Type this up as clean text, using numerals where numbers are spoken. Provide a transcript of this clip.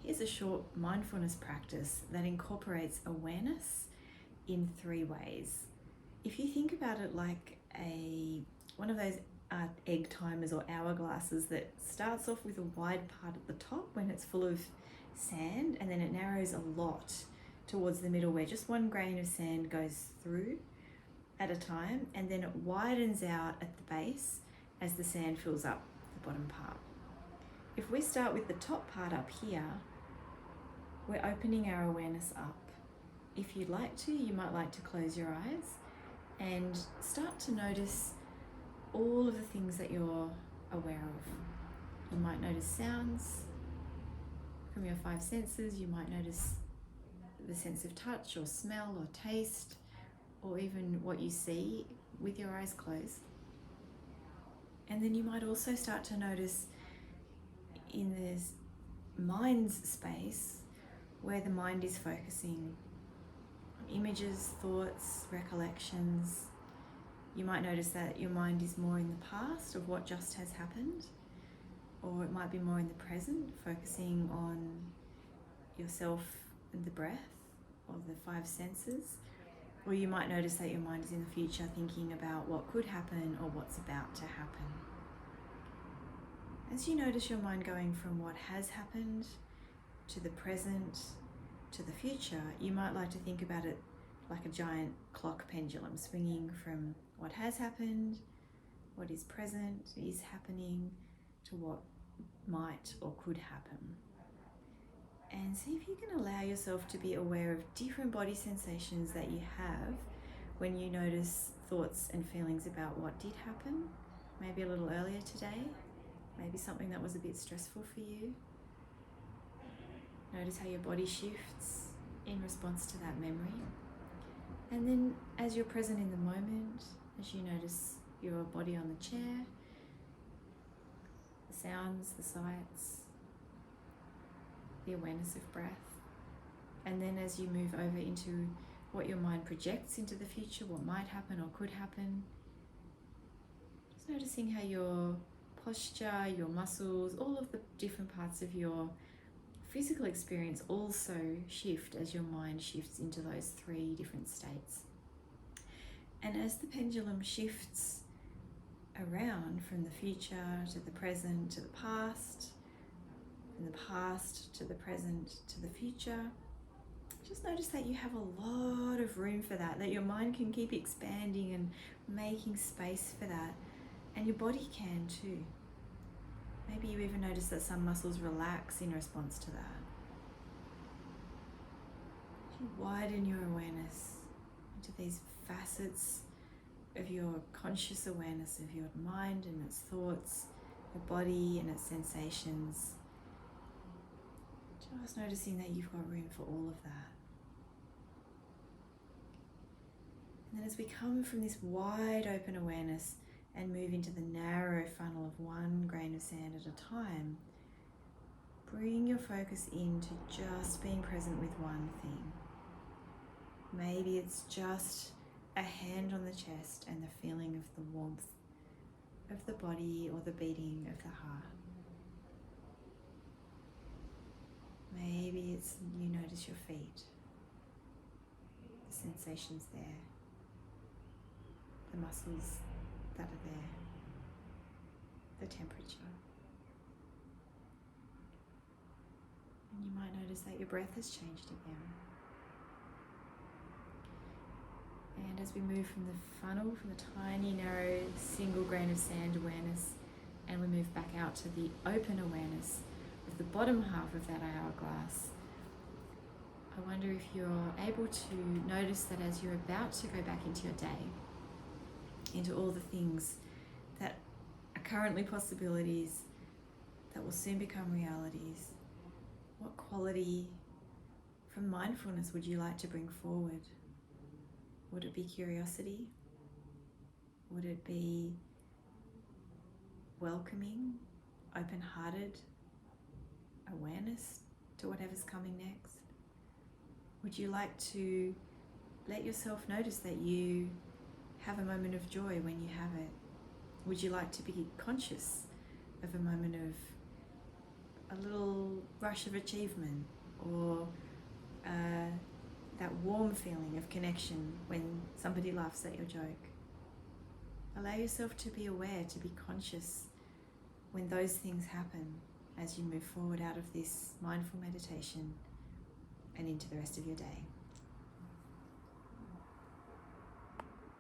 Here's a short mindfulness practice that incorporates awareness in 3 ways. If you think about it like one of those egg timers or hourglasses that starts off with a wide part at the top when it's full of sand, and then it narrows a lot towards the middle where just one grain of sand goes through at a time, and then it widens out at the base as the sand fills up the bottom part. If we start with the top part up here, we're opening our awareness up. If you'd like to, you might like to close your eyes and start to notice all of the things that you're aware of. You might notice sounds from your 5 senses. You might notice the sense of touch or smell or taste, or even what you see with your eyes closed. And then you might also start to notice in this mind's space where the mind is focusing on images, thoughts, recollections. You might notice that your mind is more in the past of what just has happened, or it might be more in the present, focusing on yourself and the breath or the 5 senses. Or you might notice that your mind is in the future, thinking about what could happen or what's about to happen. As you notice your mind going from what has happened to the present to the future, you might like to think about it like a giant clock pendulum, swinging from what has happened, what is present, is happening, to what might or could happen. And see if you can allow yourself to be aware of different body sensations that you have when you notice thoughts and feelings about what did happen, maybe a little earlier today, maybe something that was a bit stressful for you. Notice how your body shifts in response to that memory. And then as you're present in the moment, as you notice your body on the chair, the sounds, the sights, the awareness of breath. And then as you move over into what your mind projects into the future, what might happen or could happen, just noticing how your posture, your muscles, all of the different parts of your physical experience also shift as your mind shifts into those 3 different states. And as the pendulum shifts around from the future to the present to the past, from the past to the present to the future, just notice that you have a lot of room for that your mind can keep expanding and making space for that, and your body can too. Maybe you even notice that some muscles relax in response to that. You widen your awareness into these facets of your conscious awareness of your mind and its thoughts, your body and its sensations. Just noticing that you've got room for all of that. And then as we come from this wide open awareness and move into the narrow funnel of 1 grain of sand at a time, bring your focus into just being present with one thing. Maybe it's just a hand on the chest and the feeling of the warmth of the body or the beating of the heart. Maybe it's you notice your feet, the sensations there, the muscles that are there, the temperature. And you might notice that your breath has changed again. And as we move from the funnel, from the tiny, narrow, single grain of sand awareness, and we move back out to the open awareness of the bottom half of that hourglass, I wonder if you're able to notice that as you're about to go back into your day, into all the things that are currently possibilities, that will soon become realities, what quality from mindfulness would you like to bring forward? Would it be curiosity? Would it be welcoming, open-hearted awareness to whatever's coming next? Would you like to let yourself notice that you have a moment of joy when you have it? Would you like to be conscious of a moment of a little rush of achievement, or that warm feeling of connection when somebody laughs at your joke. Allow yourself to be aware, to be conscious when those things happen as you move forward out of this mindful meditation and into the rest of your day.